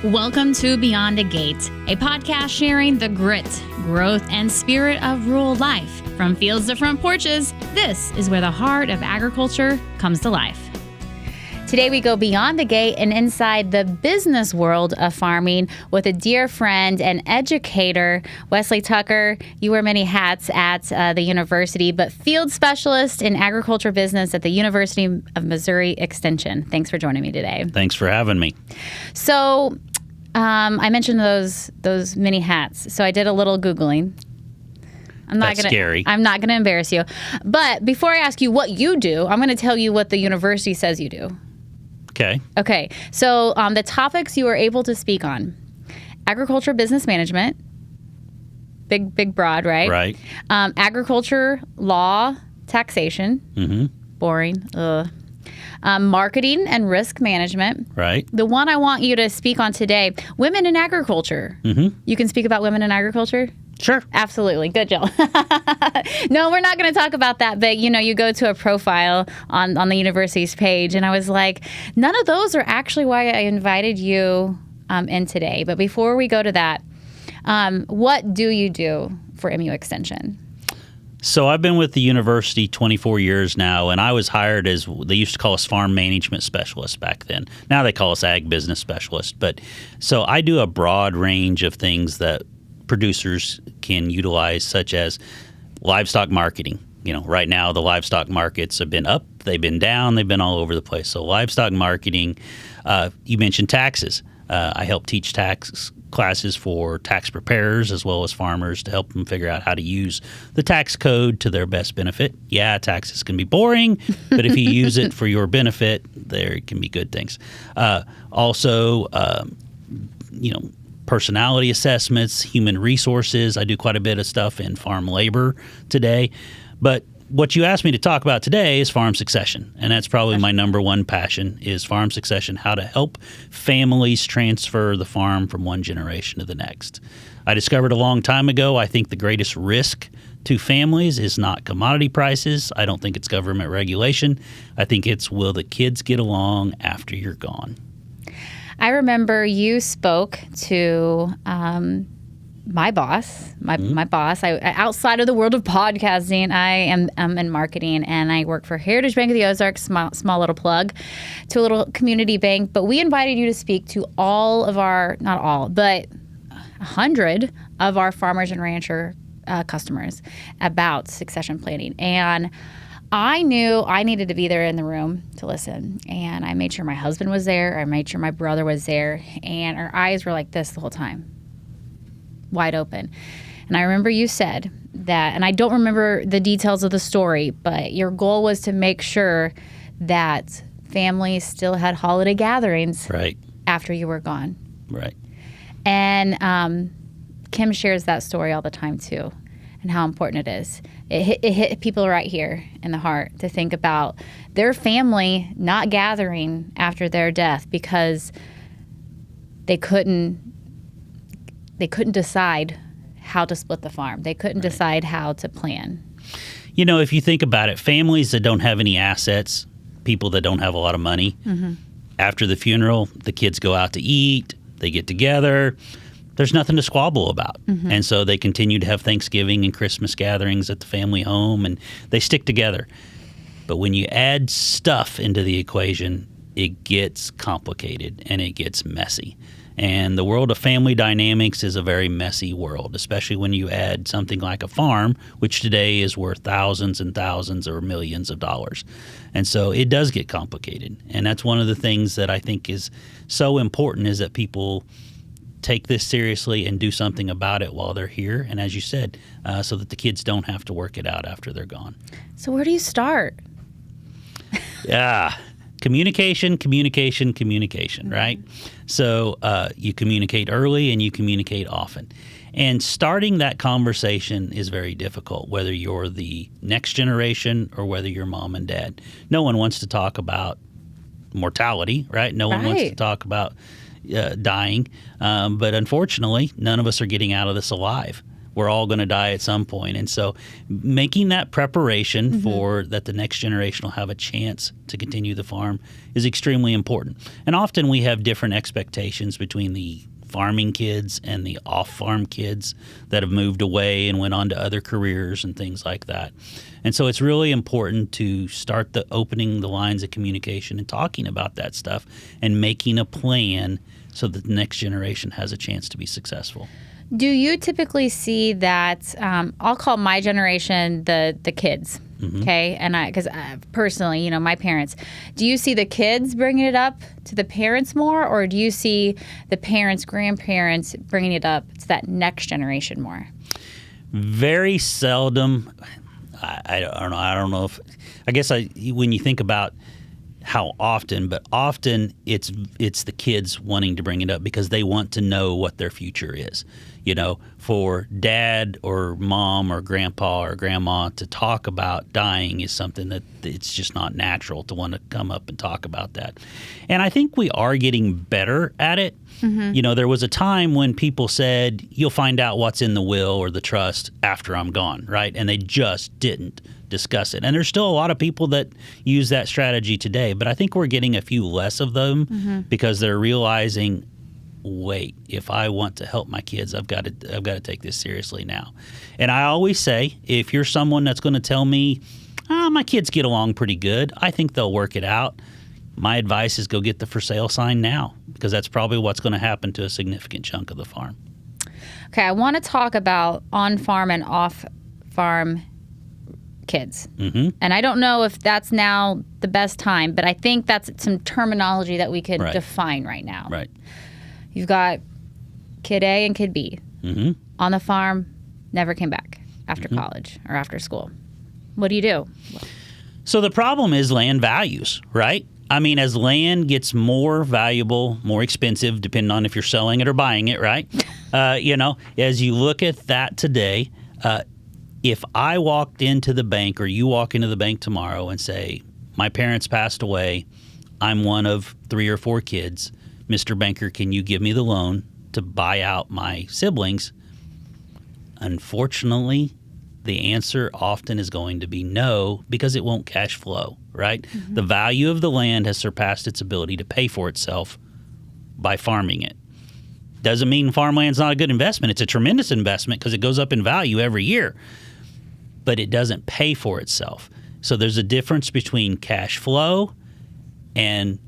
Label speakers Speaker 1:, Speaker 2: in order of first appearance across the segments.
Speaker 1: Welcome to Beyond a Gate, a podcast sharing the grit, growth, and spirit of rural life. From fields to front porches, this is where the heart of agriculture comes to life. Today we go beyond the gate and inside the business world of farming with a dear friend and educator, Wesley Tucker. You wear many hats at the university, but field specialist in agriculture business at the University of Missouri Extension. Thanks for joining me today.
Speaker 2: Thanks for having me.
Speaker 1: So I mentioned those many hats. So I did a little Googling.
Speaker 2: That's scary.
Speaker 1: I'm not going to embarrass you. But before I ask you what you do, I'm going to tell you what the university says you do.
Speaker 2: Okay.
Speaker 1: So the topics you are able to speak on: agriculture business management, big broad, right?
Speaker 2: Right.
Speaker 1: Agriculture law, taxation, boring. Marketing and risk management.
Speaker 2: Right.
Speaker 1: The one I want you to speak on today: women in agriculture. You can speak about women in agriculture?
Speaker 2: Sure.
Speaker 1: Absolutely. Good job. No, we're not going to talk about that. But, you go to a profile on the university's page, and I was like, none of those are actually why I invited you in today. But before we go to that, what do you do for MU Extension?
Speaker 2: So I've been with the university 24 years now, and I was hired as, they used to call us farm management specialists back then. Now they call us ag business specialists. But so I do a broad range of things that producers can utilize, such as livestock marketing. Right now the livestock markets have been up, they've been down, they've been all over the place. So livestock marketing, you mentioned taxes. I help teach tax classes for tax preparers as well as farmers to help them figure out how to use the tax code to their best benefit. Yeah, taxes can be boring, but if you use it for your benefit, there can be good things. Also, personality assessments, human resources. I do quite a bit of stuff in farm labor today. But what you asked me to talk about today is farm succession. And that's probably my number one passion, is farm succession, how to help families transfer the farm from one generation to the next. I discovered a long time ago, I think the greatest risk to families is not commodity prices. I don't think it's government regulation. I think it's, will the kids get along after you're gone?
Speaker 1: I remember you spoke to my boss. My boss. Outside of the world of podcasting, I am in marketing, and I work for Heritage Bank of the Ozarks. Small little plug to a little community bank. But we invited you to speak to all of our, not all, but 100 of our farmers and rancher customers about succession planning. And I knew I needed to be there in the room to listen, and I made sure my husband was there. I made sure my brother was there, and our eyes were like this the whole time, wide open. And I remember you said that, and I don't remember the details of the story, but your goal was to make sure that families still had holiday gatherings
Speaker 2: right
Speaker 1: after you were gone.
Speaker 2: Right.
Speaker 1: And Kim shares that story all the time too, and how important it is. It hit people right here in the heart to think about their family not gathering after their death because they couldn't decide how to split the farm. They couldn't decide how to plan.
Speaker 2: If you think about it, families that don't have any assets, people that don't have a lot of money, after the funeral, the kids go out to eat, they get together. There's nothing to squabble about. And so they continue to have Thanksgiving and Christmas gatherings at the family home, and they stick together. But when you add stuff into the equation, it gets complicated and it gets messy. And the world of family dynamics is a very messy world, especially when you add something like a farm, which today is worth thousands and thousands or millions of dollars. And so it does get complicated. And that's one of the things that I think is so important, is that people take this seriously and do something about it while they're here. And as you said, so that the kids don't have to work it out after they're gone.
Speaker 1: So where do you start?
Speaker 2: Yeah. Communication, right? So you communicate early and you communicate often. And starting that conversation is very difficult, whether you're the next generation or whether you're mom and dad. No one wants to talk about mortality, right? No one wants to talk about dying. But unfortunately, none of us are getting out of this alive. We're all going to die at some point. And so making that preparation for that the next generation will have a chance to continue the farm is extremely important. And often we have different expectations between the farming kids and the off-farm kids that have moved away and went on to other careers and things like that. And so it's really important to start opening the lines of communication and talking about that stuff and making a plan so that the next generation has a chance to be successful.
Speaker 1: Do you typically see that, I'll call my generation the kids, okay? And because personally, my parents, do you see the kids bringing it up to the parents more, or do you see the parents, grandparents bringing it up to that next generation more? Very
Speaker 2: seldom. I don't know. I don't know if, I guess when you think about how often, but often it's the kids wanting to bring it up because they want to know what their future is. For dad or mom or grandpa or grandma to talk about dying is something that it's just not natural to want to come up and talk about that. And I think we are getting better at it. There was a time when people said, you'll find out what's in the will or the trust after I'm gone, right? And they just didn't discuss it. And there's still a lot of people that use that strategy today, but I think we're getting a few less of them because they're realizing, wait, if I want to help my kids, I've got to take this seriously now. And I always say, if you're someone that's going to tell me, my kids get along pretty good, I think they'll work it out, my advice is go get the for sale sign now, because that's probably what's going to happen to a significant chunk of the farm.
Speaker 1: Okay, I want to talk about on-farm and off-farm kids. And I don't know if that's now the best time, but I think that's some terminology that we could define right now.
Speaker 2: Right.
Speaker 1: You've got kid A and kid B. On the farm, never came back after college or after school. What do you do?
Speaker 2: So the problem is land values, right? I mean, as land gets more valuable, more expensive, depending on if you're selling it or buying it, right? As you look at that today, if I walked into the bank or you walk into the bank tomorrow and say, my parents passed away, I'm one of 3 or 4 kids, Mr. Banker, can you give me the loan to buy out my siblings? Unfortunately, the answer often is going to be no, because it won't cash flow, right? The value of the land has surpassed its ability to pay for itself by farming it. Doesn't mean farmland's not a good investment. It's a tremendous investment because it goes up in value every year, but it doesn't pay for itself. So there's a difference between cash flow and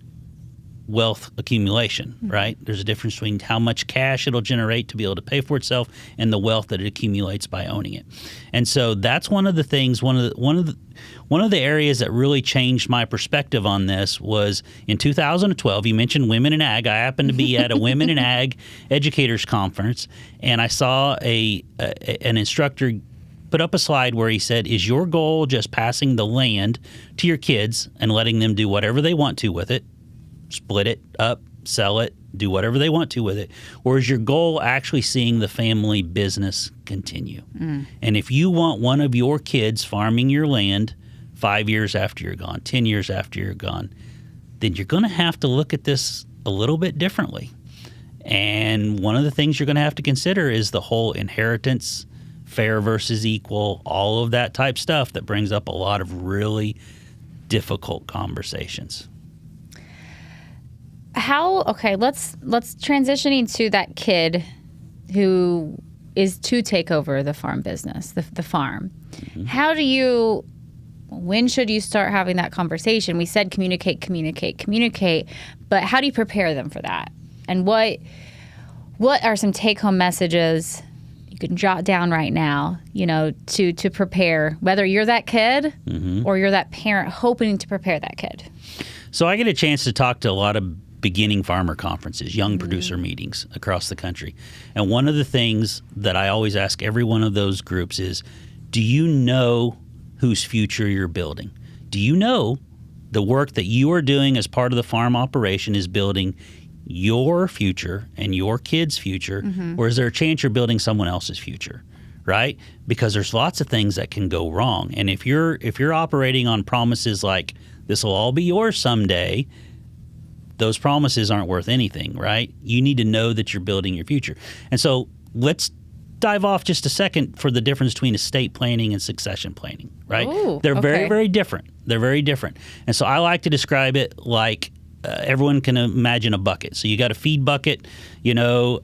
Speaker 2: wealth accumulation, right? There's a difference between how much cash it'll generate to be able to pay for itself and the wealth that it accumulates by owning it. And so that's one of the things. One of the areas that really changed my perspective on this was in 2012. You mentioned women in ag. I happened to be at a women in ag educators conference, and I saw an instructor put up a slide where he said, "Is your goal just passing the land to your kids and letting them do whatever they want to with it? Split it up, sell it, do whatever they want to with it? Or is your goal actually seeing the family business continue? And if you want one of your kids farming your land 5 years after you're gone, 10 years after you're gone, then you're going to have to look at this a little bit differently. And one of the things you're going to have to consider is the whole inheritance, fair versus equal, all of that type stuff that brings up a lot of really difficult conversations."
Speaker 1: Let's transitioning to that kid who is to take over the farm business, the farm. When should you start having that conversation? We said communicate, but how do you prepare them for that? And what are some take-home messages you can jot down right now, to prepare, whether you're that kid or you're that parent hoping to prepare that kid?
Speaker 2: So I get a chance to talk to a lot of beginning farmer conferences, young producer meetings across the country. And one of the things that I always ask every one of those groups is, do you know whose future you're building? Do you know the work that you are doing as part of the farm operation is building your future and your kids' future, or is there a chance you're building someone else's future, right? Because there's lots of things that can go wrong. And if you're operating on promises like this will all be yours someday, those promises aren't worth anything, right? You need to know that you're building your future. And so let's dive off just a second for the difference between estate planning and succession planning, right?
Speaker 1: Ooh,
Speaker 2: They're very,
Speaker 1: okay.
Speaker 2: very different. They're very different. And so I like to describe it like everyone can imagine a bucket. So you got a feed bucket, you know,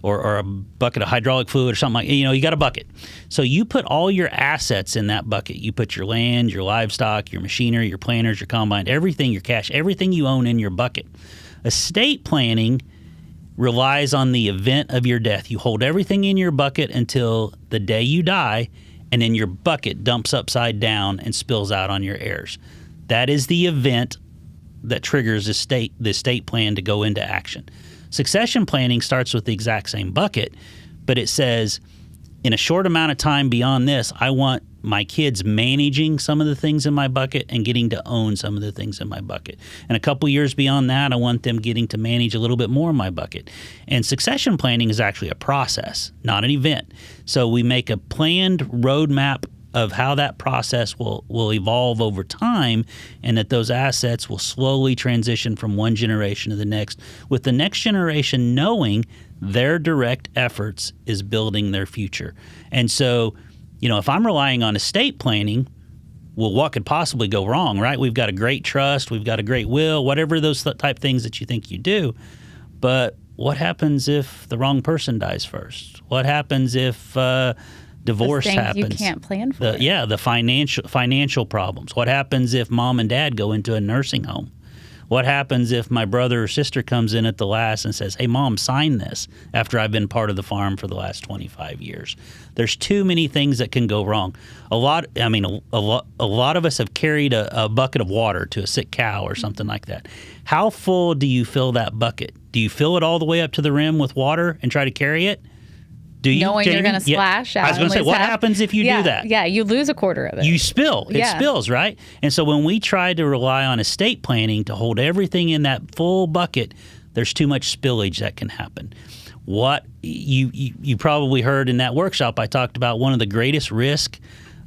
Speaker 2: or a bucket of hydraulic fluid or something like, you know, you got a bucket. So you put all your assets in that bucket. You put your land, your livestock, your machinery, your planters, your combine, everything, your cash, everything you own in your bucket. Estate planning relies on the event of your death. You hold everything in your bucket until the day you die, and then your bucket dumps upside down and spills out on your heirs. That is the event that triggers the estate plan to go into action. Succession planning starts with the exact same bucket, but it says, in a short amount of time beyond this, I want my kids managing some of the things in my bucket and getting to own some of the things in my bucket. And a couple years beyond that, I want them getting to manage a little bit more in my bucket. And succession planning is actually a process, not an event. So we make a planned roadmap of how that process will evolve over time, and that those assets will slowly transition from one generation to the next, with the next generation knowing their direct efforts is building their future. And so, you know, if I'm relying on estate planning, well, what could possibly go wrong, right? We've got a great trust, we've got a great will, whatever those type things that you think you do. But what happens if the wrong person dies first? What happens if divorce happens?
Speaker 1: You can't plan for it.
Speaker 2: Yeah, the financial problems. What happens if mom and dad go into a nursing home? What happens if my brother or sister comes in at the last and says, hey, Mom, sign this after I've been part of the farm for the last 25 years? There's too many things that can go wrong. A lot of us have carried a bucket of water to a sick cow or something like that. How full do you fill that bucket? Do you fill it all the way up to the rim with water and try to carry it? Do you,
Speaker 1: knowing
Speaker 2: Jamie?
Speaker 1: you're going to splash out.
Speaker 2: I was going to say, what happens if you do that?
Speaker 1: Yeah, you lose a quarter of it.
Speaker 2: You spill. It spills, right? And so when we try to rely on estate planning to hold everything in that full bucket, there's too much spillage that can happen. What you probably heard in that workshop, I talked about one of the greatest risk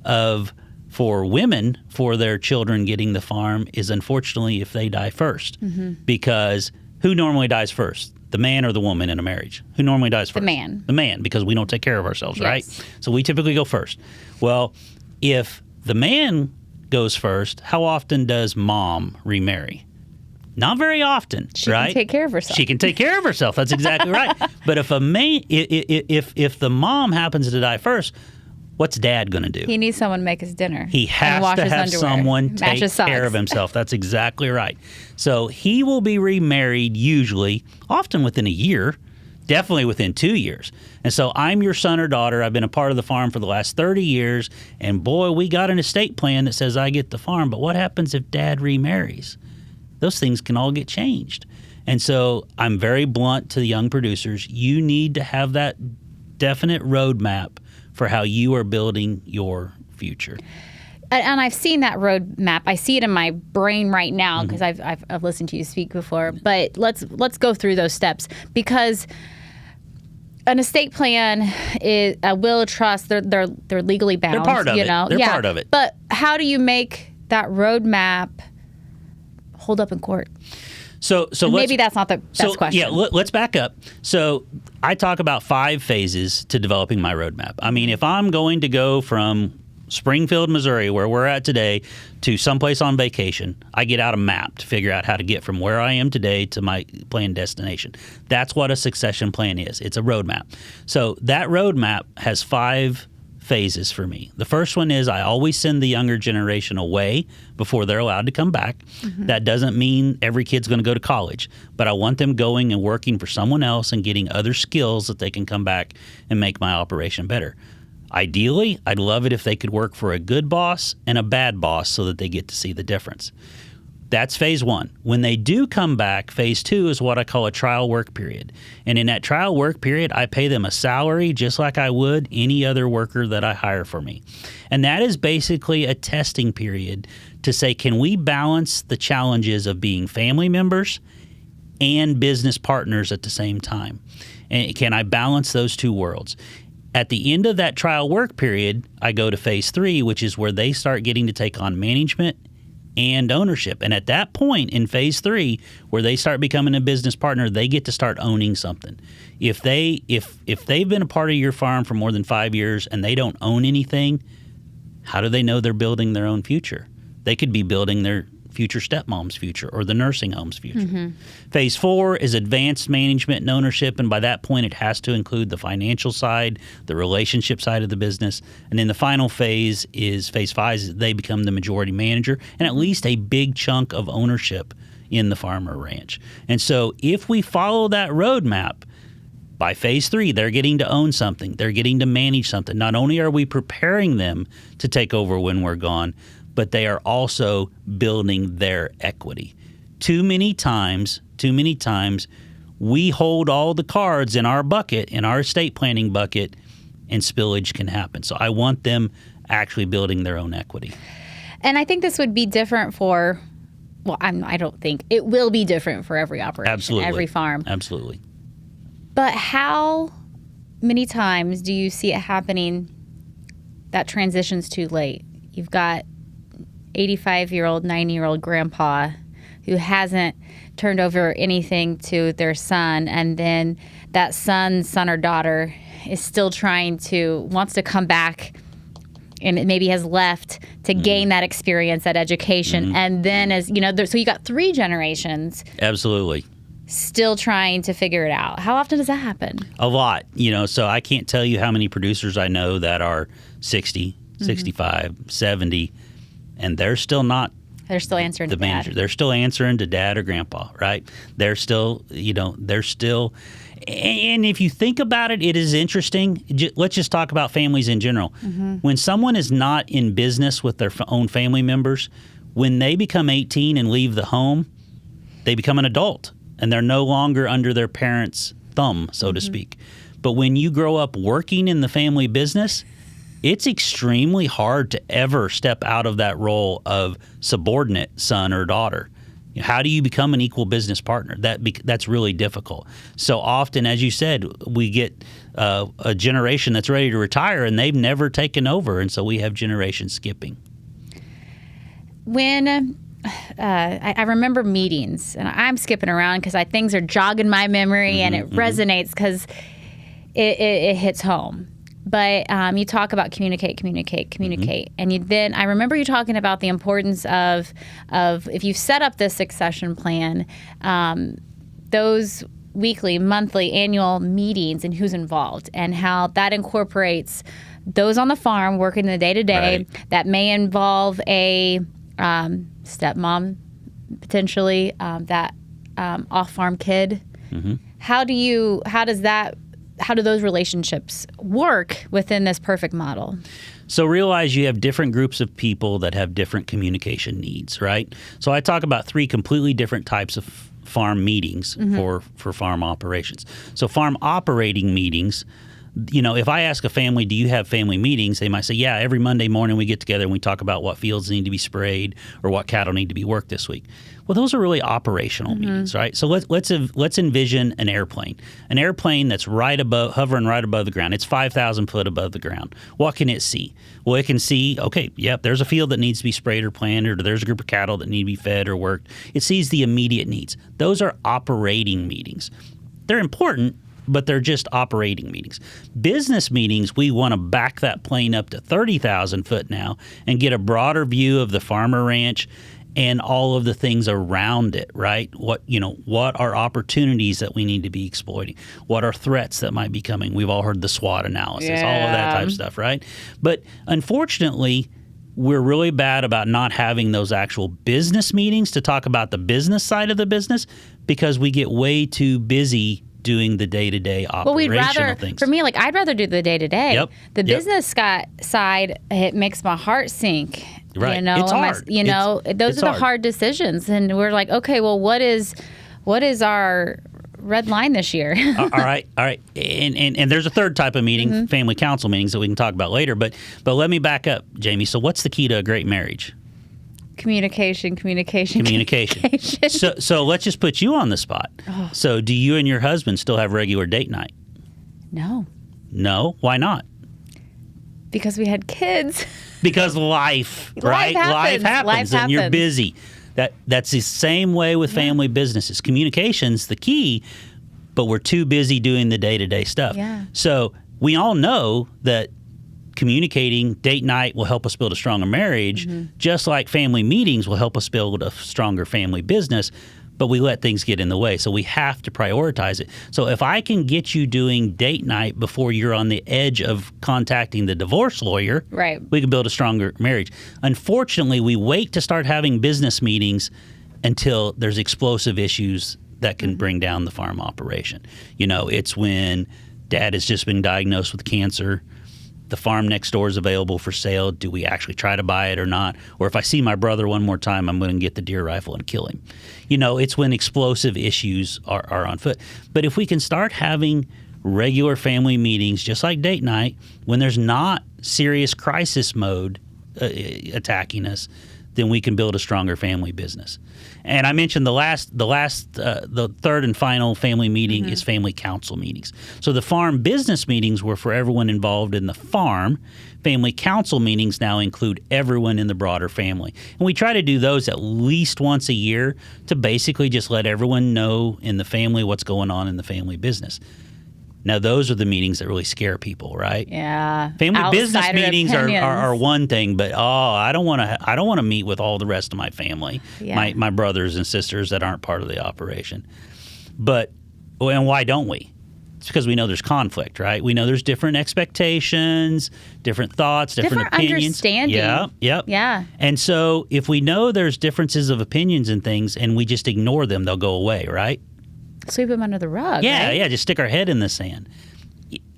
Speaker 2: for women for their children getting the farm is, unfortunately, if they die first. Mm-hmm. Because who normally dies first? The man or the woman in a marriage? Who normally dies first?
Speaker 1: The man.
Speaker 2: The man, because we don't take care of ourselves,
Speaker 1: yes.
Speaker 2: right? So we typically go first. Well, if the man goes first, how often does mom remarry? Not very often,
Speaker 1: she
Speaker 2: right?
Speaker 1: She can take care of herself.
Speaker 2: She can take care of herself. That's exactly right. But if if the mom happens to die first, what's dad going to do?
Speaker 1: He needs someone to make his dinner.
Speaker 2: He has to have someone take care of himself. That's exactly right. So he will be remarried usually, often within a year, definitely within 2 years. And so I'm your son or daughter. I've been a part of the farm for the last 30 years. And boy, we got an estate plan that says I get the farm. But what happens if dad remarries? Those things can all get changed. And so I'm very blunt to the young producers. You need to have that definite roadmap for how you are building your future.
Speaker 1: And I've seen that roadmap. I see it in my brain right now because I've listened to you speak before. But let's go through those steps, because an estate plan is a will, a trust. They're legally bound.
Speaker 2: They're part of it. They're part of it.
Speaker 1: But how do you make that roadmap hold up in court?
Speaker 2: So
Speaker 1: maybe that's not the best question.
Speaker 2: Yeah, let's back up. So I talk about 5 phases to developing my roadmap. I mean, if I'm going to go from Springfield, Missouri, where we're at today, to someplace on vacation, I get out a map to figure out how to get from where I am today to my planned destination. That's what a succession plan is. It's a roadmap. So that roadmap has 5 phases for me. The first one is I always send the younger generation away before they're allowed to come back. Mm-hmm. That doesn't mean every kid's going to go to college, but I want them going and working for someone else and getting other skills that they can come back and make my operation better. Ideally, I'd love it if they could work for a good boss and a bad boss so that they get to see the difference. That's phase 1. When they do come back, phase 2 is what I call a trial work period. And in that trial work period, I pay them a salary just like I would any other worker that I hire for me. And that is basically a testing period to say, can we balance the challenges of being family members and business partners at the same time? And can I balance those two worlds? At the end of that trial work period, I go to phase 3, which is where they start getting to take on management and ownership. And at that point in phase 3, where they start becoming a business partner, they get to start owning something. If they've been a part of your farm for more than 5 years and they don't own anything, how do they know they're building their own future? They could be building their future stepmom's future or the nursing home's future. Mm-hmm. Phase 4 is advanced management and ownership, and by that point it has to include the financial side, the relationship side of the business. And then the final phase is phase 5, is they become the majority manager and at least a big chunk of ownership in the farm or ranch. And so if we follow that roadmap, by phase 3, they're getting to own something. They're getting to manage something. Not only are we preparing them to take over when we're gone, but they are also building their equity. Too many times, we hold all the cards in our bucket, in our estate planning bucket, and spillage can happen. So I want them actually building their own equity.
Speaker 1: And I think this would be different for, I don't think, it will be different for every operation,
Speaker 2: Absolutely.
Speaker 1: Every farm.
Speaker 2: Absolutely.
Speaker 1: But how many times do you see it happening that transitions too late? You've got 85-year-old, 90-year-old grandpa who hasn't turned over anything to their son, and then that son or daughter is still wants to come back and maybe has left to gain that experience, that education. And then so you got 3 generations.
Speaker 2: Absolutely.
Speaker 1: Still trying to figure it out. How often does that happen?
Speaker 2: A lot, so I can't tell you how many producers I know that are 60, 65, 70, and they're still answering the
Speaker 1: to
Speaker 2: manager.
Speaker 1: dad.
Speaker 2: They're still answering to dad or grandpa, right? They're still, and if you think about it, it is interesting. Let's just talk about families in general. When someone is not in business with their own family members, when they become 18 and leave the home, they become an adult and they're no longer under their parents' thumb, so to speak. But when you grow up working in the family business, it's extremely hard to ever step out of that role of subordinate son or daughter. How do you become an equal business partner? That's really difficult. So often, as you said, we get a generation that's ready to retire and they've never taken over, and so we have generation skipping.
Speaker 1: When I remember meetings, and I'm skipping around because things are jogging my memory, and it resonates because it hits home. But you talk about communicate, and then I remember you talking about the importance of if you set up this succession plan, those weekly, monthly, annual meetings and who's involved, and how that incorporates those on the farm working the day-to-day.
Speaker 2: Right.
Speaker 1: That may involve a stepmom, potentially, that off-farm kid. How do those relationships work within this perfect model?
Speaker 2: So realize you have different groups of people that have different communication needs, right? So I talk about 3 completely different types of farm meetings for farm operations. So farm operating meetings, if I ask a family, do you have family meetings? They might say, yeah, every Monday morning we get together and we talk about what fields need to be sprayed or what cattle need to be worked this week. Well, those are really operational meetings, right? So let's envision an airplane that's hovering right above the ground. It's 5,000 foot above the ground. What can it see? Well, it can see, okay, yep, there's a field that needs to be sprayed or planted, or there's a group of cattle that need to be fed or worked. It sees the immediate needs. Those are operating meetings. They're important, but they're just operating meetings. Business meetings, we want to back that plane up to 30,000 foot now and get a broader view of the farmer ranch and all of the things around it, right? What are opportunities that we need to be exploiting? What are threats that might be coming? We've all heard the SWOT analysis, all of that type of stuff, right? But unfortunately, we're really bad about not having those actual business meetings to talk about the business side of the business because we get way too busy doing the day-to-day operational things.
Speaker 1: For me, I'd rather do the day-to-day.
Speaker 2: Yep.
Speaker 1: The business side, it makes my heart sink.
Speaker 2: Right. It's hard.
Speaker 1: Those are the hard decisions. And we're like, okay, well, what is our red line this year?
Speaker 2: All right. And there's a third type of meeting, family council meetings that we can talk about later. But let me back up, Jamie. So what's the key to a great marriage?
Speaker 1: Communication.
Speaker 2: So let's just put you on the spot. Oh. So do you and your husband still have regular date night?
Speaker 1: No.
Speaker 2: No? Why not?
Speaker 1: Because we had kids.
Speaker 2: Because life, right? Life happens and you're busy. That's the same way with family businesses. Communication's the key, but we're too busy doing the day-to-day stuff.
Speaker 1: Yeah.
Speaker 2: So we all know that communicating date night will help us build a stronger marriage, just like family meetings will help us build a stronger family business. But we let things get in the way. So we have to prioritize it. So if I can get you doing date night before you're on the edge of contacting the divorce lawyer,
Speaker 1: right,
Speaker 2: we can build a stronger marriage. Unfortunately, we wait to start having business meetings until there's explosive issues that can bring down the farm operation. You know, it's when dad has just been diagnosed with cancer. The farm next door is available for sale. Do we actually try to buy it or not? Or if I see my brother one more time, I'm going to get the deer rifle and kill him. You know, it's when explosive issues are on foot. But if we can start having regular family meetings, just like date night, when there's not serious crisis mode attacking us, then we can build a stronger family business. And I mentioned the third and final family meeting is family council meetings. So the farm business meetings were for everyone involved in the farm. Family council meetings now include everyone in the broader family. And we try to do those at least once a year to basically just let everyone know in the family what's going on in the family business. Now, those are the meetings that really scare people, right?
Speaker 1: Yeah.
Speaker 2: Family
Speaker 1: Outsider
Speaker 2: business meetings are one thing, but I don't want to meet with all the rest of my family, my brothers and sisters that aren't part of the operation. But and why don't we? It's because we know there's conflict, right? We know there's different expectations, different thoughts, different opinions.
Speaker 1: Understanding.
Speaker 2: Yeah. And so if we know there's differences of opinions and things, and we just ignore them, they'll go away, right?
Speaker 1: Sweep them under the rug.
Speaker 2: Yeah,
Speaker 1: right?
Speaker 2: yeah. Just stick our head in the sand.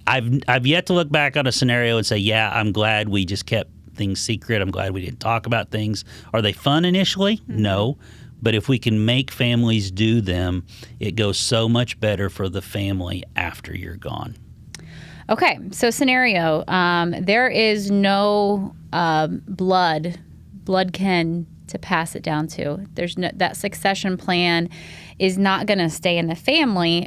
Speaker 2: I've yet to look back on a scenario and say, yeah, I'm glad we just kept things secret. I'm glad we didn't talk about things. Are they fun initially? No. But if we can make families do them, it goes so much better for the family after you're gone.
Speaker 1: Okay, so scenario. There is no blood kin to pass it down to. There's no, that succession plan is not going to stay in the family,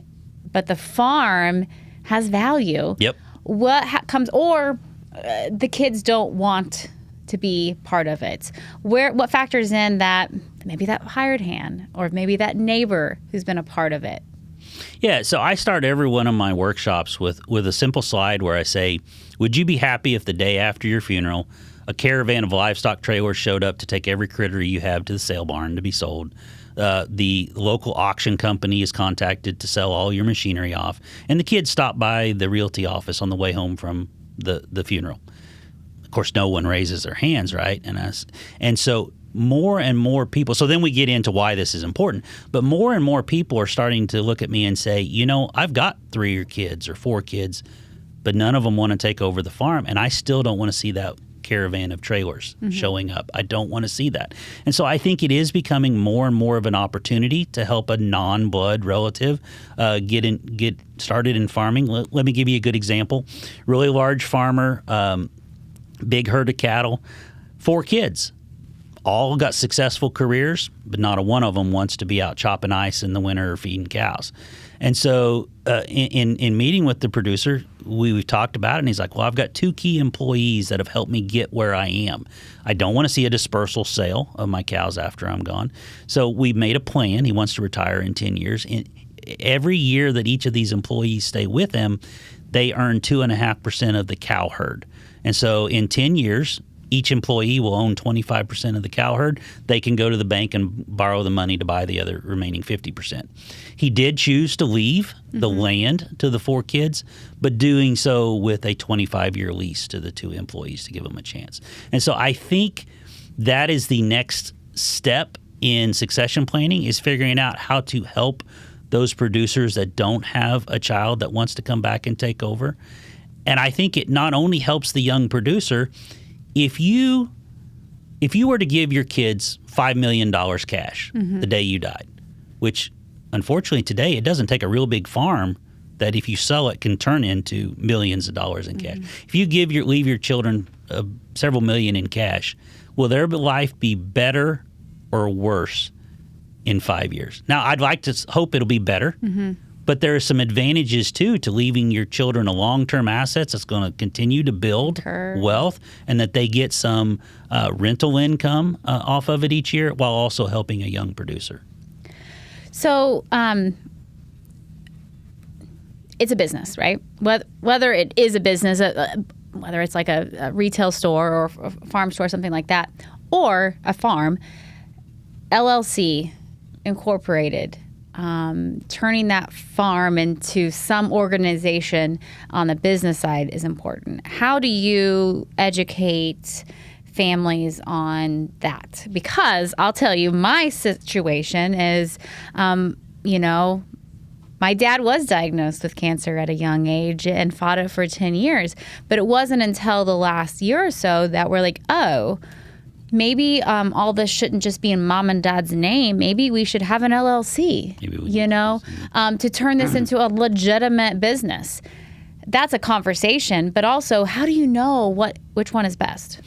Speaker 1: but the farm has value.
Speaker 2: Yep.
Speaker 1: What comes, or the kids don't want to be part of it. What factors in that? Maybe that hired hand, or maybe that neighbor who's been a part of it.
Speaker 2: Yeah, so I start every one of my workshops with a simple slide where I say, would you be happy if the day after your funeral, a caravan of livestock trailers showed up to take every critter you have to the sale barn to be sold? The local auction company is contacted to sell all your machinery off, and the kids stop by the realty office on the way home from the funeral. Of course, no one raises their hands, right? And so more and more people, so then we get into why this is important, but more and more people are starting to look at me and say, you know, I've got 3 kids or 4 kids, but none of them want to take over the farm, and I still don't want to see that caravan of trailers showing up. I don't want to see that. And so I think it is becoming more and more of an opportunity to help a non-blood relative get started in farming. Let me give you a good example. Really large farmer, big herd of cattle, 4 kids. All got successful careers, but not a one of them wants to be out chopping ice in the winter or feeding cows. And so in meeting with the producer, we've talked about it, and he's like, well, I've got 2 key employees that have helped me get where I am. I don't want to see a dispersal sale of my cows after I'm gone. So we made a plan. He wants to retire in 10 years. And every year that each of these employees stay with him, they earn 2.5% of the cow herd. And so in 10 years, each employee will own 25% of the cow herd. They can go to the bank and borrow the money to buy the other remaining 50%. He did choose to leave the land to the 4 kids, but doing so with a 25-year lease to the 2 employees to give them a chance. And so I think that is the next step in succession planning, is figuring out how to help those producers that don't have a child that wants to come back and take over. And I think it not only helps the young producer. If you were to give your kids $5 million cash the day you died, which unfortunately today it doesn't take a real big farm that if you sell it can turn into millions of dollars in cash. If you leave your children several million in cash, will their life be better or worse in 5 years? Now, I'd like to hope it'll be better, But there are some advantages, too, to leaving your children a long-term assets that's going to continue to build wealth, and that they get some rental income off of it each year while also helping a young producer.
Speaker 1: So it's a business, right? Whether it is a business, whether it's like a retail store or a farm store, something like that, or a farm, LLC, incorporated, turning that farm into some organization on the business side is important. How do you educate families on that? Because I'll tell you, my situation is, my dad was diagnosed with cancer at a young age and fought it for 10 years. But it wasn't until the last year or so that we're like, oh, maybe all this shouldn't just be in mom and dad's name. Maybe we should have an LLC, to turn this into a legitimate business. That's a conversation. But also, how do you know which one is best?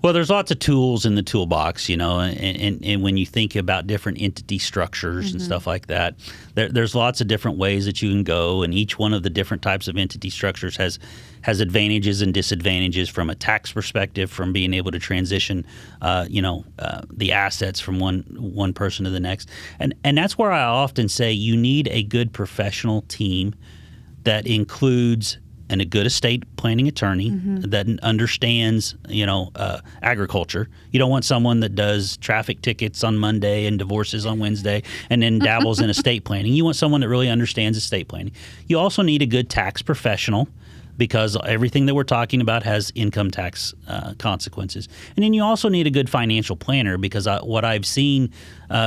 Speaker 2: Well, there's lots of tools in the toolbox, and when you think about different entity structures and stuff like that, there's lots of different ways that you can go, and each one of the different types of entity structures has advantages and disadvantages from a tax perspective, from being able to transition, the assets from one person to the next, and that's where I often say you need a good professional team that includes and a good estate planning attorney that understands, agriculture. You don't want someone that does traffic tickets on Monday and divorces on Wednesday and then dabbles in estate planning. You want someone that really understands estate planning. You also need a good tax professional, because everything that we're talking about has income tax consequences. And then you also need a good financial planner, because what I've seen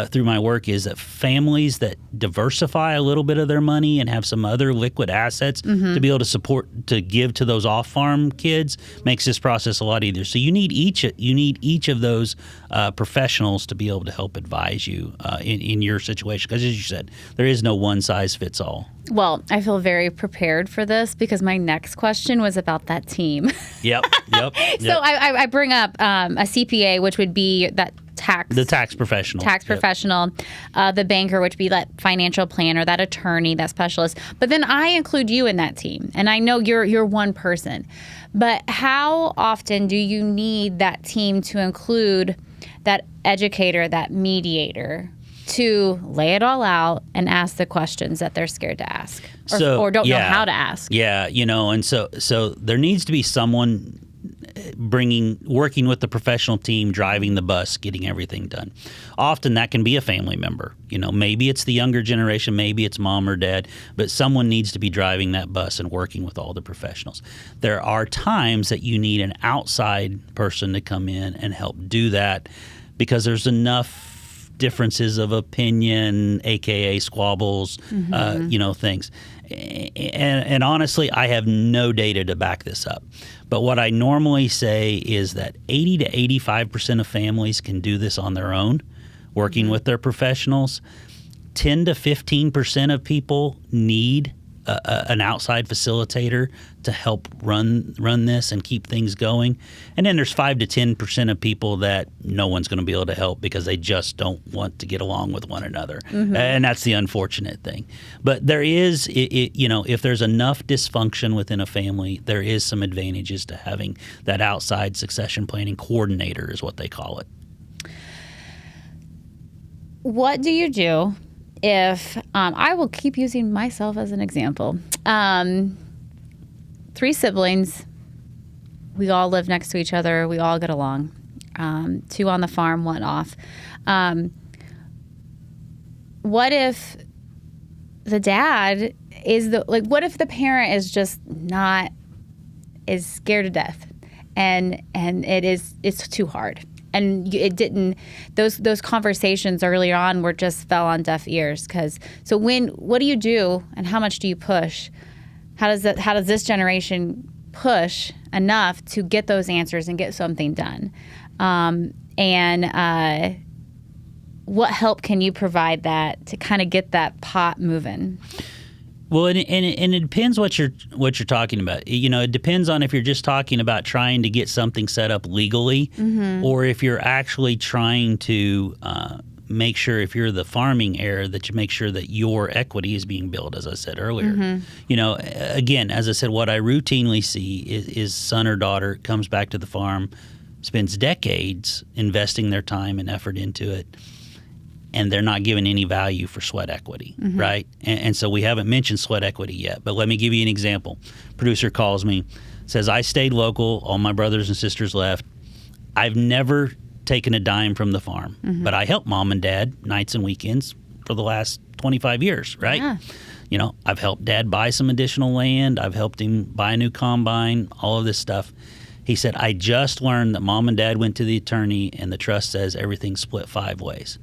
Speaker 2: through my work is that families that diversify a little bit of their money and have some other liquid assets to be able to give to those off-farm kids makes this process a lot easier. So you need each of those professionals to be able to help advise you in your situation, because as you said, there is no one size fits all.
Speaker 1: Well, I feel very prepared for this, because my next question was about that team.
Speaker 2: Yep.
Speaker 1: So I bring up a CPA, which would be the tax professional. The banker, which would be that financial planner, that attorney, that specialist. But then I include you in that team, and I know you're one person. But how often do you need that team to include that educator, that mediator, to lay it all out and ask the questions that they're scared to ask or don't know how to ask?
Speaker 2: Yeah, and so there needs to be someone working with the professional team, driving the bus, getting everything done. Often that can be a family member. Maybe it's the younger generation, maybe it's mom or dad, but someone needs to be driving that bus and working with all the professionals. There are times that you need an outside person to come in and help do that, because there's enough differences of opinion, aka squabbles, things. And honestly, I have no data to back this up. But what I normally say is that 80 to 85% of families can do this on their own, working with their professionals. 10 to 15% of people need an outside facilitator to help run this and keep things going. And then there's 5 to 10% of people that no one's going to be able to help because they just don't want to get along with one another. And that's the unfortunate thing. But there is, if there's enough dysfunction within a family, there is some advantages to having that outside succession planning coordinator, is what they call it.
Speaker 1: What do you do if I will keep using myself as an example? 3 siblings, we all live next to each other, we all get along. 2 on the farm, 1 off. What if the dad is what if the parent is just is scared to death, and it's too hard? And it didn't. Those conversations earlier on fell on deaf ears. What do you do, and how much do you push? How does this generation push enough to get those answers and get something done? What help can you provide that to kind of get that pot moving?
Speaker 2: Well, and it depends what you're talking about. It depends on if you're just talking about trying to get something set up legally, or if you're actually trying to make sure if you're the farming heir that you make sure that your equity is being built, as I said earlier. Again, as I said, what I routinely see is son or daughter comes back to the farm, spends decades investing their time and effort into it, and they're not given any value for sweat equity, right? And so we haven't mentioned sweat equity yet, but let me give you an example. Producer calls me, says, I stayed local, all my brothers and sisters left. I've never taken a dime from the farm, but I helped mom and dad nights and weekends for the last 25 years, right? Yeah. I've helped dad buy some additional land. I've helped him buy a new combine, all of this stuff. He said, I just learned that mom and dad went to the attorney and the trust says everything's split 5 ways.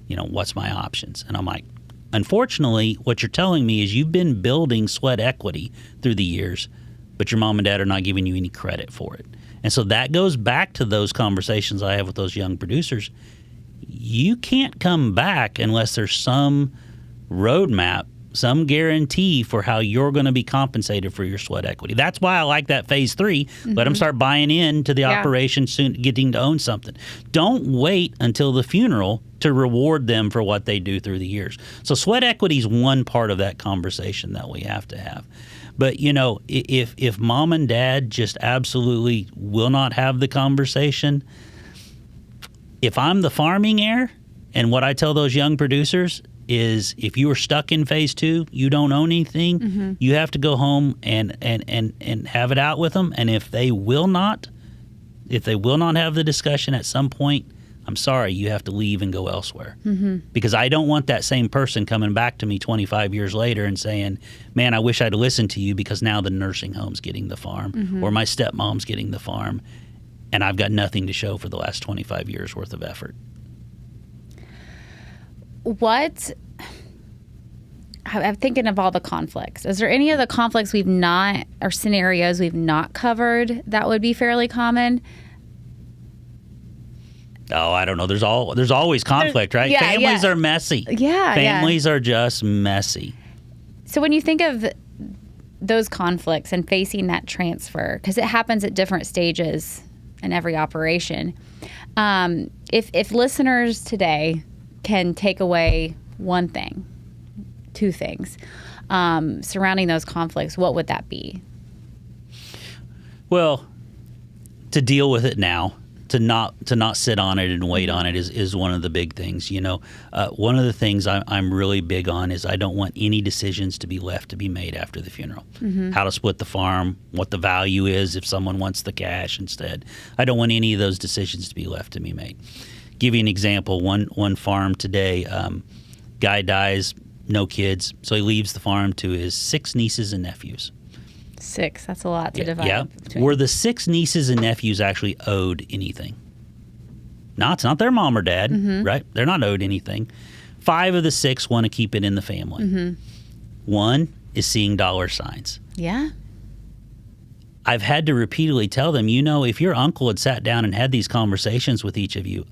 Speaker 2: What's my options? And I'm like, unfortunately, what you're telling me is you've been building sweat equity through the years, but your mom and dad are not giving you any credit for it. And so that goes back to those conversations I have with those young producers. You can't come back unless there's some roadmap, some guarantee for how you're going to be compensated for your sweat equity. That's why I like that phase 3. Let them start buying into the operation, soon getting to own something. Don't wait until the funeral to reward them for what they do through the years. So sweat equity is one part of that conversation that we have to have. But, if mom and dad just absolutely will not have the conversation, if I'm the farming heir, and what I tell those young producers is if you are stuck in phase 2, you don't own anything, you have to go home and have it out with them. And if they will not have the discussion at some point, I'm sorry, you have to leave and go elsewhere. Because I don't want that same person coming back to me 25 years later and saying, man, I wish I'd listened to you because now the nursing home's getting the farm or my stepmom's getting the farm and I've got nothing to show for the last 25 years worth of effort.
Speaker 1: I'm thinking of all the conflicts. Is there any of the conflicts we've not, or scenarios we've not covered that would be fairly common?
Speaker 2: Oh, I don't know. There's always conflict, right? Families are messy. Families are just messy. So
Speaker 1: when you think of those conflicts and facing that transfer, because it happens at different stages in every operation, if listeners today can take away one thing, 2 things surrounding those conflicts, what would that be?
Speaker 2: Well, to deal with it now. To not sit on it and wait on it is one of the big things. One of the things I'm really big on is I don't want any decisions to be left to be made after the funeral. How to split the farm, what the value is if someone wants the cash instead. I don't want any of those decisions to be left to be made. Give you an example. One farm today, guy dies, no kids, so he leaves the farm to his 6 nieces and nephews.
Speaker 1: 6, that's a lot to divide up between.
Speaker 2: Were the 6 nieces and nephews actually owed anything? No, it's not their mom or dad, right? They're not owed anything. 5 of the 6 want to keep it in the family. 1 is seeing dollar signs.
Speaker 1: Yeah.
Speaker 2: I've had to repeatedly tell them, if your uncle had sat down and had these conversations with each of you,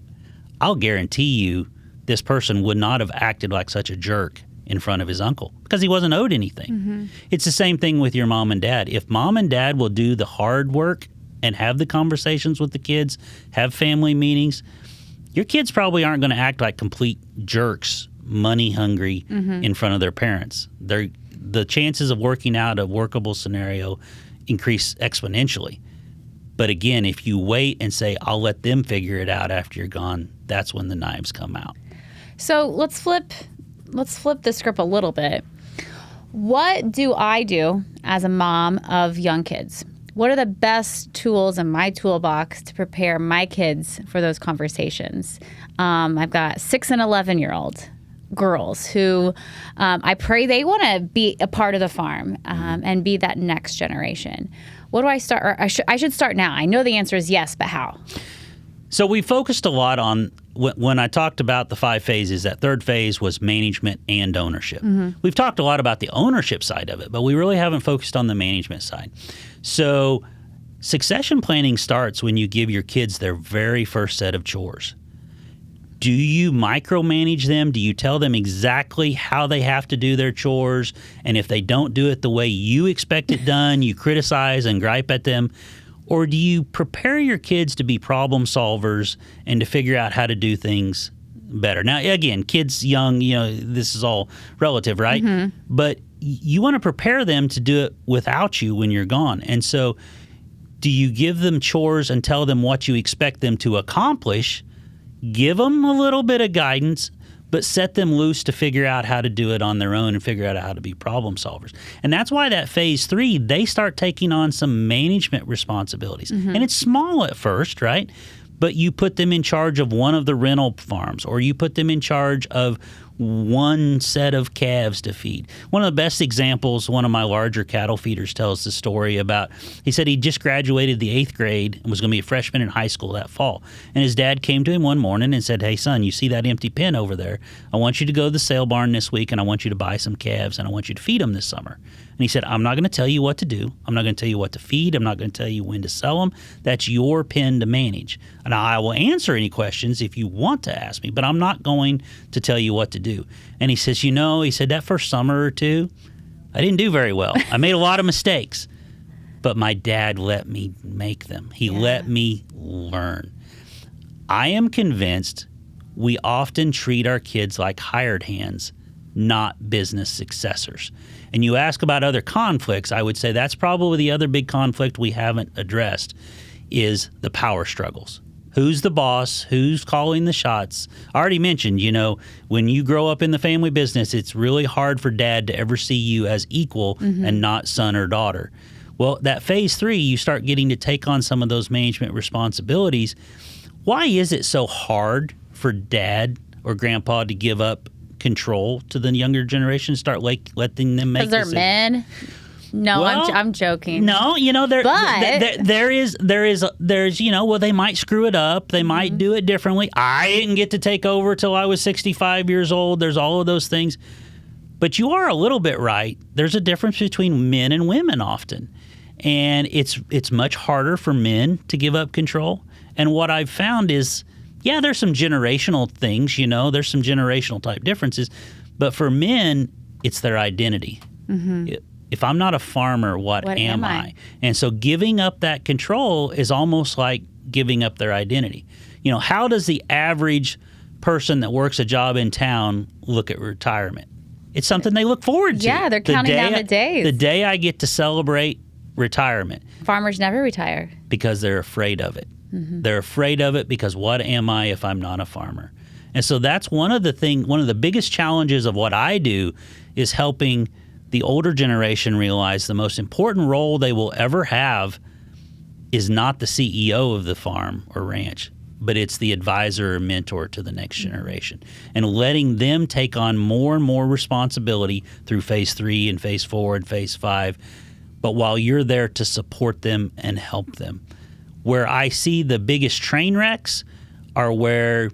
Speaker 2: I'll guarantee you this person would not have acted like such a jerk in front of his uncle because he wasn't owed anything. It's the same thing with your mom and dad. If mom and dad will do the hard work and have the conversations with the kids, have family meetings, your kids probably aren't going to act like complete jerks, money hungry in front of their parents. The chances of working out a workable scenario increase exponentially. But again, if you wait and say, I'll let them figure it out after you're gone, that's when the knives come out.
Speaker 1: So let's flip the script a little bit. What do I do as a mom of young kids? What are the best tools in my toolbox to prepare my kids for those conversations? I've got 6 and 11-year-old girls who I pray they want to be a part of the farm and be that next generation. What do I start? Or I should start now. I know the answer is yes, but how?
Speaker 2: So we focused a lot on, when I talked about the 5 phases, that 3rd phase was management and ownership. We've talked a lot about the ownership side of it, but we really haven't focused on the management side. So succession planning starts when you give your kids their very first set of chores. Do you micromanage them? Do you tell them exactly how they have to do their chores? And if they don't do it the way you expect it done, you criticize and gripe at them? Or do you prepare your kids to be problem solvers and to figure out how to do things better. Now, again, kids young, this is all relative, right? But you want to prepare them to do it without you when you're gone. And so do you give them chores and tell them what you expect them to accomplish? Give them a little bit of guidance, but set them loose to figure out how to do it on their own and figure out how to be problem solvers. And that's why that phase 3, they start taking on some management responsibilities. And it's small at first, right? But you put them in charge of one of the rental farms, or you put them in charge of one set of calves to feed. One of the best examples, one of my larger cattle feeders tells the story about, he said he just graduated the 8th grade and was going to be a freshman in high school that fall. And his dad came to him one morning and said, hey, son, you see that empty pen over there? I want you to go to the sale barn this week, and I want you to buy some calves, and I want you to feed them this summer. And he said, I'm not going to tell you what to do. I'm not going to tell you what to feed. I'm not going to tell you when to sell them. That's your pen to manage. And I will answer any questions if you want to ask me, but I'm not going to tell you what to do. And he says, he said that first summer or two, I didn't do very well. I made a lot of mistakes, but my dad let me make them. He let me learn. I am convinced we often treat our kids like hired hands, not business successors. And you ask about other conflicts, I would say that's probably the other big conflict we haven't addressed is the power struggles. Who's the boss? Who's calling the shots? I already mentioned, when you grow up in the family business, it's really hard for dad to ever see you as equal and not son or daughter. Well, that phase 3, you start getting to take on some of those management responsibilities. Why is it so hard for dad or grandpa to give up control to the younger generation, start letting them make decisions?
Speaker 1: Because they're men. No, well, I'm joking.
Speaker 2: No, there's they might screw it up. They might do it differently. I didn't get to take over till I was 65 years old. There's all of those things. But you are a little bit right. There's a difference between men and women often. And it's much harder for men to give up control. And what I've found is, there's some generational things, there's some generational type differences. But for men, it's their identity. If I'm not a farmer, what am I? And so giving up that control is almost like giving up their identity. How does the average person that works a job in town look at retirement? It's something they look forward to.
Speaker 1: Yeah, they're counting down the days.
Speaker 2: The day I get to celebrate retirement.
Speaker 1: Farmers never retire.
Speaker 2: Because they're afraid of it. They're afraid of it because what am I if I'm not a farmer? And so that's one of the biggest challenges of what I do is helping the older generation realize the most important role they will ever have is not the CEO of the farm or ranch, but it's the advisor or mentor to the next generation, and letting them take on more and more responsibility through phase 3 and phase 4 and phase 5, but while you're there to support them and help them. Where I see the biggest train wrecks are where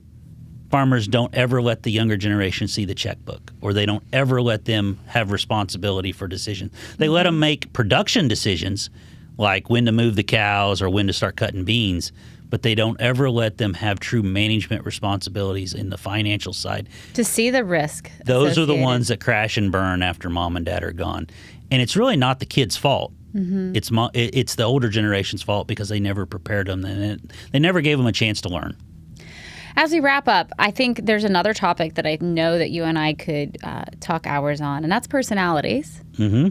Speaker 2: farmers don't ever let the younger generation see the checkbook, or they don't ever let them have responsibility for decisions. They let them make production decisions, like when to move the cows or when to start cutting beans, but they don't ever let them have true management responsibilities in the financial side.
Speaker 1: To see the risk.
Speaker 2: Those are the ones that crash and burn after mom and dad are gone. And it's really not the kid's fault. It's the older generation's fault because they never prepared them and they never gave them a chance to learn.
Speaker 1: As we wrap up, I think there's another topic that I know that you and I could talk hours on, and that's personalities. My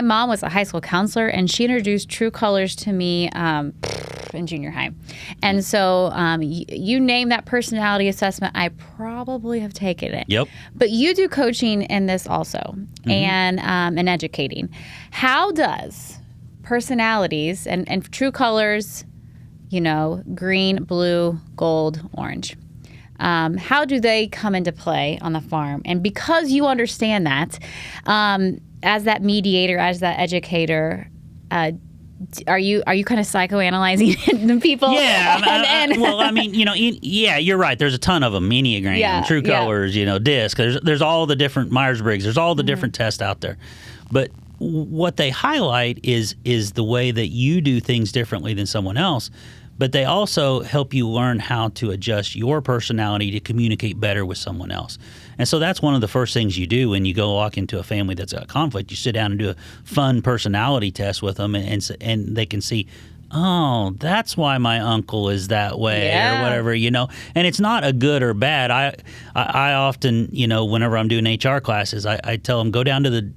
Speaker 1: mom was a high school counselor, and she introduced True Colors to me in junior high. And so you name that personality assessment, I probably have taken it.
Speaker 2: Yep.
Speaker 1: But you do coaching in this also, and educating. How does personalities and True Colors, green, blue, gold, orange. How do they come into play on the farm? And because you understand that, as that mediator, as that educator, are you kind of psychoanalyzing the people?
Speaker 2: Yeah. You're right. There's a ton of them. Enneagram, True Colors, DISC. There's all the different Myers-Briggs. There's all the different tests out there. But what they highlight is the way that you do things differently than someone else. But they also help you learn how to adjust your personality to communicate better with someone else. And so that's one of the first things you do when you go walk into a family that's got conflict. You sit down and do a fun personality test with them, and they can see, oh, that's why my uncle is that way or whatever, And it's not a good or bad. I often, whenever I'm doing HR classes, I tell them go down to the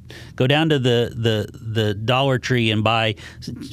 Speaker 2: Dollar Tree and buy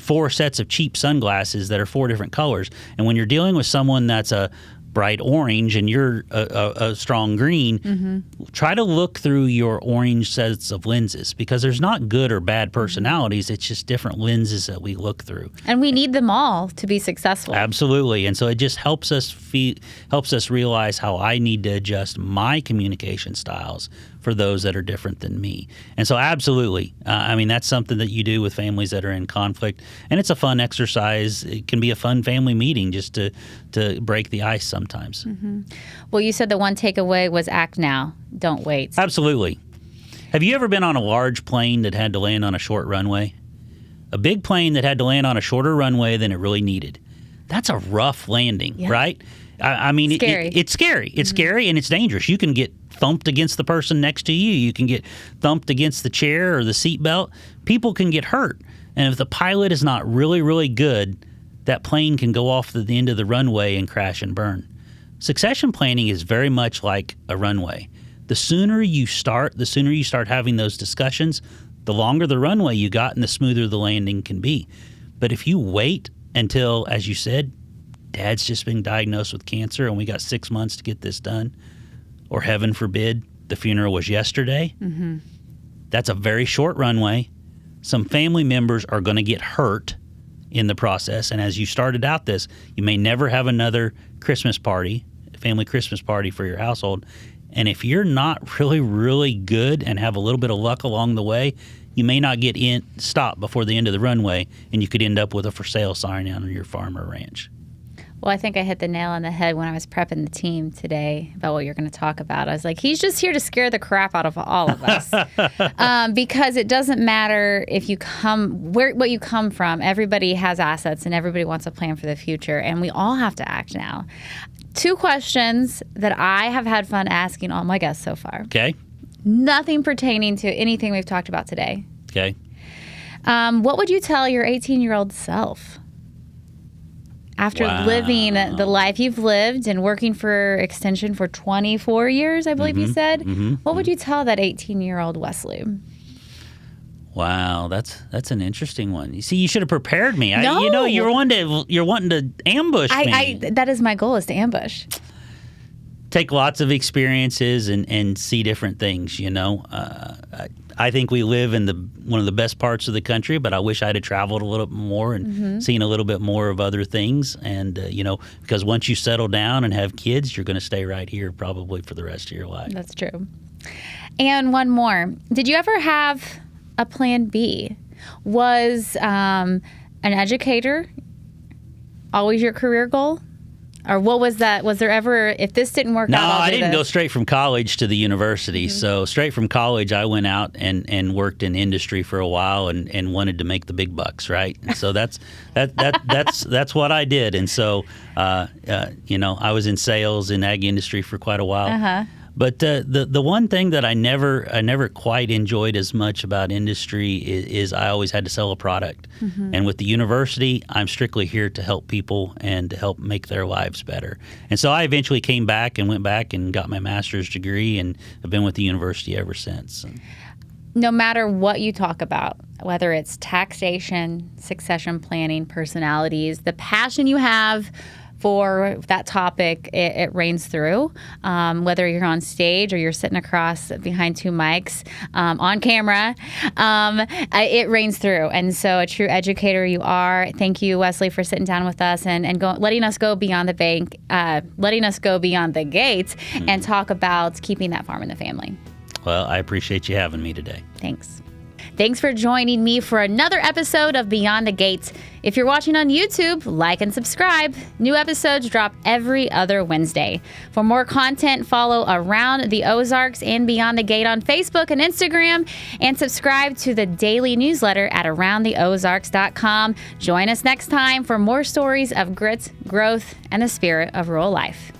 Speaker 2: 4 sets of cheap sunglasses that are 4 different colors. And when you're dealing with someone that's a bright orange and you're a strong green, try to look through your orange sets of lenses, because there's not good or bad personalities. It's just different lenses that we look through.
Speaker 1: And we need them all to be successful.
Speaker 2: Absolutely. And so it just helps us realize how I need to adjust my communication styles for those that are different than me. And so absolutely. That's something that you do with families that are in conflict. And it's a fun exercise. It can be a fun family meeting just to break the ice sometimes.
Speaker 1: Well, you said the one takeaway was act now. Don't wait.
Speaker 2: Absolutely. Have you ever been on a large plane that had to land on a short runway? A big plane that had to land on a shorter runway than it really needed. That's a rough landing, right?
Speaker 1: Scary.
Speaker 2: It's scary. It's scary and it's dangerous. You can get thumped against the person next to you. You can get thumped against the chair or the seatbelt. People can get hurt. And if the pilot is not really, really good, that plane can go off the end of the runway and crash and burn. Succession planning is very much like a runway. The sooner you start having those discussions, the longer the runway you got and the smoother the landing can be. But if you wait until, as you said, Dad's just been diagnosed with cancer and we got 6 months to get this done, or heaven forbid, the funeral was yesterday, that's a very short runway. Some family members are going to get hurt in the process. And as you started out this, you may never have another Christmas party, family Christmas party for your household. And if you're not really, really good and have a little bit of luck along the way, you may not get stopped before the end of the runway, and you could end up with a for sale sign on your farm or ranch.
Speaker 1: Well, I think I hit the nail on the head when I was prepping the team today about what you're going to talk about. I was like, he's just here to scare the crap out of all of us. Because it doesn't matter if you what you come from. Everybody has assets and everybody wants a plan for the future. And we all have to act now. 2 questions that I have had fun asking all my guests so far.
Speaker 2: Okay.
Speaker 1: Nothing pertaining to anything we've talked about today.
Speaker 2: Okay.
Speaker 1: What would you tell your 18-year-old self? After living the life you've lived and working for Extension for 24 years, I believe you said, what would you tell that 18-year-old Wesley?
Speaker 2: Wow, that's an interesting one. You see, you should have prepared me.
Speaker 1: No.
Speaker 2: You're wanting to ambush me.
Speaker 1: That is my goal, is to ambush.
Speaker 2: Take lots of experiences and see different things, I think we live in one of the best parts of the country, but I wish I'd have traveled a little bit more and seen a little bit more of other things. And, because once you settle down and have kids, you're going to stay right here probably for the rest of your life.
Speaker 1: That's true. And one more. Did you ever have a plan B? Was an educator always your career goal? Or what was that? Was there ever, if this didn't work out?
Speaker 2: No, I didn't go straight from college to the university. So straight from college, I went out and worked in industry for a while and wanted to make the big bucks, right? And so that's what I did. And so, I was in sales in ag industry for quite a while. But the one thing that I never quite enjoyed as much about industry is I always had to sell a product. And with the university, I'm strictly here to help people and to help make their lives better. And so I eventually came back and went back and got my master's degree, and I've been with the university ever since.
Speaker 1: No matter what you talk about, whether it's taxation, succession planning, personalities, the passion you have for that topic, it reigns through. Whether you're on stage or you're sitting across behind 2 mics on camera, it reigns through. And so a true educator you are. Thank you, Wesley, for sitting down with us and letting us go beyond the bank, letting us go beyond the gates and talk about keeping that farm in the family.
Speaker 2: Well, I appreciate you having me today.
Speaker 1: Thanks. Thanks for joining me for another episode of Beyond the Gates. If you're watching on YouTube, like and subscribe. New episodes drop every other Wednesday. For more content, follow Around the Ozarks and Beyond the Gate on Facebook and Instagram, and subscribe to the daily newsletter at AroundTheOzarks.com. Join us next time for more stories of grit, growth, and the spirit of rural life.